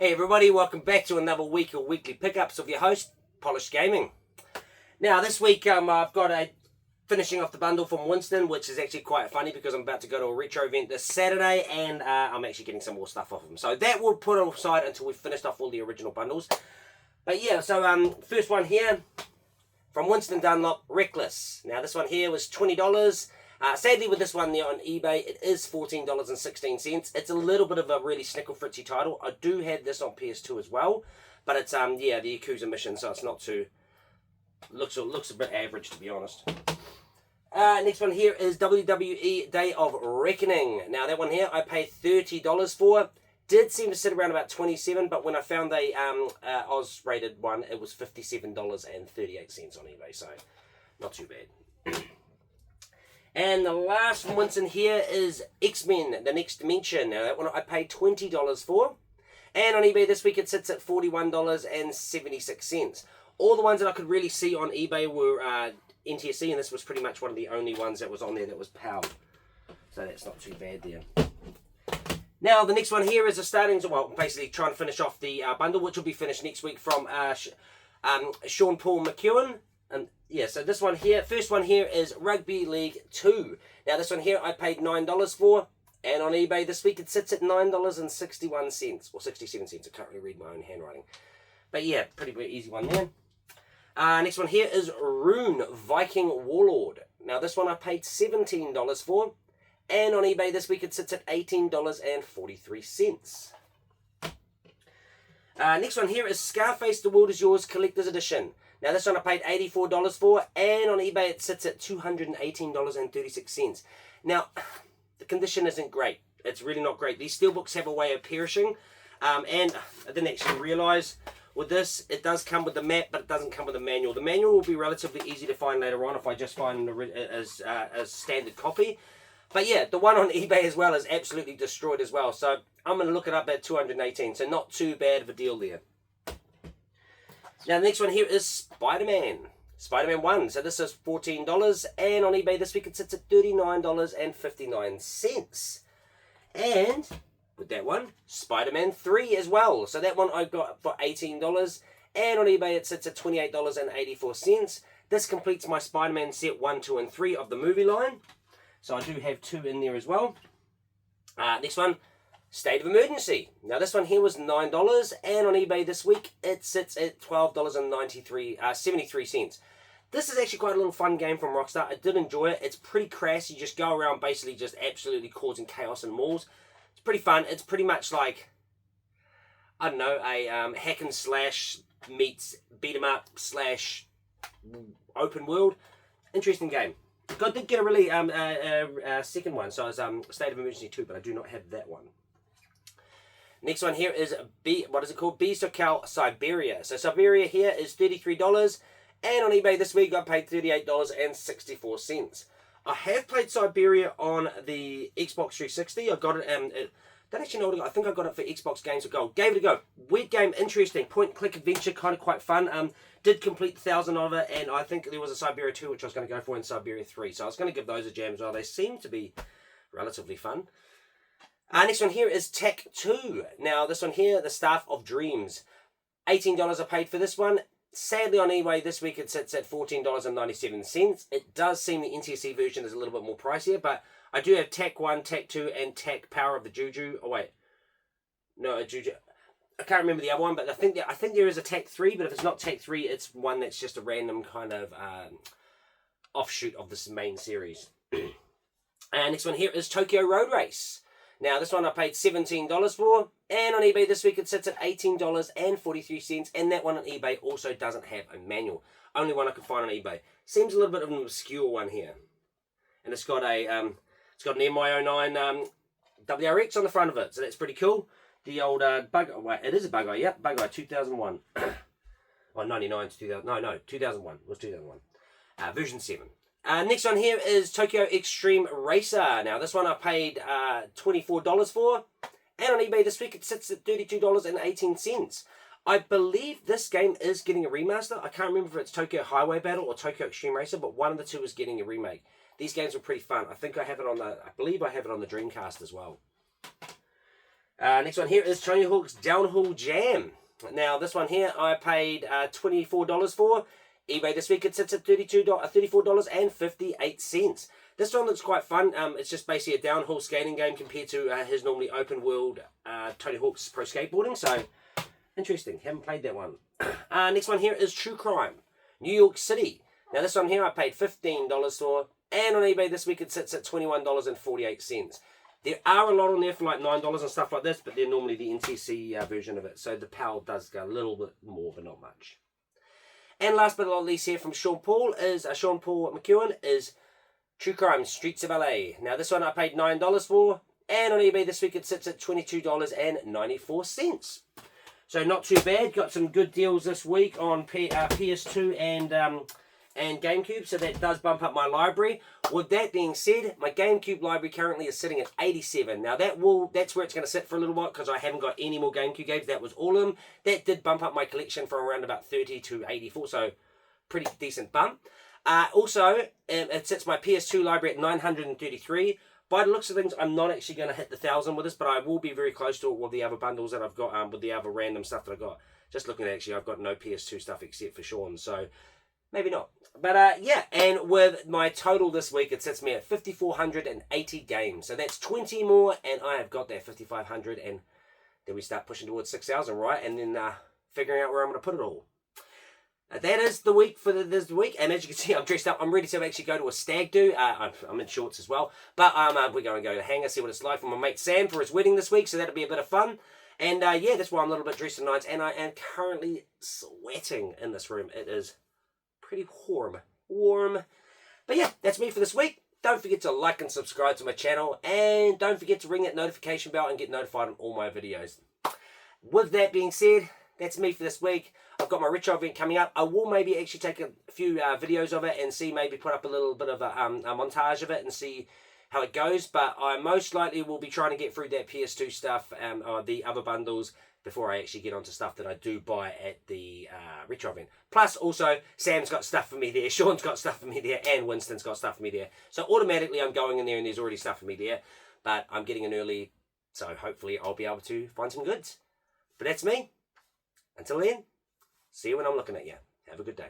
Hey everybody, welcome back to another week of weekly pickups of your host, Polished Gaming. Now this week I've got a finishing off the bundle from Winston, which is actually quite funny because I'm about to go to a retro event this Saturday and I'm actually getting some more stuff off of him. So that will put it aside until we've finished off all the original bundles. But yeah, so first one here from Winston Dunlop, Wreckless. Now this one here was $20. Sadly with this one there on eBay, it is $14.16. It's a little bit of a really snickle fritzy title. I do have this on PS2 as well, but it's yeah, the Yakuza mission, so it's not too looks a bit average, to be honest. Next one here is WWE Day of Reckoning. Now that one here I paid $30 for. Did seem to sit around about $27, but when I found a Oz rated one, it was $57.38 on eBay, so not too bad. And the last from Winston here is X-Men, The Next Dimension. Now that one I paid $20 for. And on eBay this week it sits at $41.76. All the ones that I could really see on eBay were NTSC, and this was pretty much one of the only ones that was on there that was PAL. So that's not too bad there. Now the next one here is basically trying to finish off the bundle, which will be finished next week from Sean Paul McEwen. And yeah, so this one here, first one here is Rugby League 2. Now this one here I paid $9 for, and on eBay this week it sits at $9.61 or 67 cents. I can't really read my own handwriting, but yeah, pretty easy one there. Next one here is Rune, Viking Warlord. Now this one I paid $17 for, and on eBay this week it sits at $18.43. Next one here is Scarface, The World Is Yours Collector's Edition. Now this one I paid $84 for, and on eBay it sits at $218.36. Now, the condition isn't great. It's really not great. These steelbooks have a way of perishing, and I didn't actually realise with this, it does come with the map, but it doesn't come with a manual. The manual will be relatively easy to find later on if I just find it as standard copy. But yeah, the one on eBay as well is absolutely destroyed as well. So I'm going to look it up at $218, so not too bad of a deal there. Now the next one here is Spider-Man 1. So this is $14, and on eBay this week it sits at $39.59. And with that one, Spider-Man 3 as well. So that one I got for $18, and on eBay it sits at $28.84. This completes my Spider-Man set 1, 2, and 3 of the movie line. So I do have 2 in there as well. Next one, State of Emergency. Now this one here was $9, and on eBay this week it sits at $12.73. This is actually quite a little fun game from Rockstar. I did enjoy it. It's pretty crass. You just go around basically just absolutely causing chaos in malls. It's pretty fun. It's pretty much like, I don't know, a hack and slash meets beat 'em up slash open world. Interesting game. I did get a really second one, so it's State of Emergency 2, but I do not have that one. Next one here is what is it called? Beast of Syberia. So Syberia here is $33, and on eBay this week I paid $38.64. I have played Syberia on the Xbox 360. I got it. Don't actually know what I got. I think I got it for Xbox Games with Gold. Gave it a go. Weird game, interesting. Point and click adventure, kind of quite fun. Did complete 1,000 of it, and I think there was a Syberia 2 which I was going to go for, in Syberia 3. So I was going to give those a jam as well. They seem to be relatively fun. Next one here is Tech 2. Now this one here, The Staff of Dreams. $18 I paid for this one. Sadly on eBay this week it sits at $14.97. It does seem the NTSC version is a little bit more pricier, but I do have Tech 1, Tech 2, and Tech Power of the Juju. Oh wait, no, Juju. I can't remember the other one, but I think there is a Tech 3, but if it's not Tech 3, it's one that's just a random kind of offshoot of this main series. And next one here is Tokyo Road Race. Now this one I paid $17 for, and on eBay this week it sits at $18.43, and that one on eBay also doesn't have a manual. Only one I could find on eBay. Seems a little bit of an obscure one here, and it's got a an MI09 WRX on the front of it, so that's pretty cool. The old bug. Wait, it is a Bug-Eye. Yep, Bug-Eye 2001. Or 99 to 2000. No, 2001. It was 2001. Version 7. Next one here is Tokyo Xtreme Racer. Now this one I paid $24 for, and on eBay this week it sits at $32.18. I believe this game is getting a remaster. I can't remember if it's Tokyo Highway Battle or Tokyo Xtreme Racer, but one of the two is getting a remake. These games were pretty fun. I believe I have it on the Dreamcast as well. Next one here is Tony Hawk's Downhill Jam. Now, this one here I paid $24 for. eBay this week it sits at $34.58. This one looks quite fun. It's just basically a downhill skating game compared to his normally open world Tony Hawk's Pro Skateboarding. So, interesting. Haven't played that one. Next one here is True Crime, New York City. Now, this one here I paid $15 for. And on eBay this week it sits at $21.48. There are a lot on there for like $9 and stuff like this, but they're normally the NTC version of it. So the PAL does go a little bit more, but not much. And last but not least here from Sean Paul McEwen is True Crime Streets of LA. Now this one I paid $9 for, and on eBay this week it sits at $22.94. So not too bad. Got some good deals this week on PS2 and GameCube, so that does bump up my library. With that being said, my GameCube library currently is sitting at 87. Now that's where it's going to sit for a little while because I haven't got any more GameCube games. That was all of them. That did bump up my collection from around about 30 to 84, so pretty decent bump. Also, it sits my PS2 library at 933. By the looks of things, I'm not actually going to hit the 1,000 with this, but I will be very close to it with the other bundles that I've got, with the other random stuff that I've got. Just looking at actually, I've got no PS2 stuff except for Sean, so maybe not. But yeah, and with my total this week, it sits me at 5,480 games. So that's 20 more, and I have got that 5,500, and then we start pushing towards 6,000, right? And then figuring out where I'm going to put it all. That is the week for this week, and as you can see, I'm dressed up. I'm ready to actually go to a stag do. I'm in shorts as well, but we're going to go to Hangar, see what it's like for my mate Sam for his wedding this week, so that'll be a bit of fun. And yeah, that's why I'm a little bit dressed tonight, and I am currently sweating in this room. It is pretty warm. But yeah, that's me for this week. Don't forget to like and subscribe to my channel, and don't forget to ring that notification bell and get notified on all my videos. With that being said, that's me for this week. I've got my retro event coming up. I will maybe actually take a few videos of it and see, maybe put up a little bit of a montage of it and see how it goes. But I most likely will be trying to get through that PS2 stuff, or the other bundles, before I actually get onto stuff that I do buy at the retro event. Plus, also, Sam's got stuff for me there, Sean's got stuff for me there, and Winston's got stuff for me there. So automatically I'm going in there and there's already stuff for me there. But I'm getting in early, so hopefully I'll be able to find some goods. But that's me. Until then, see you when I'm looking at you. Have a good day.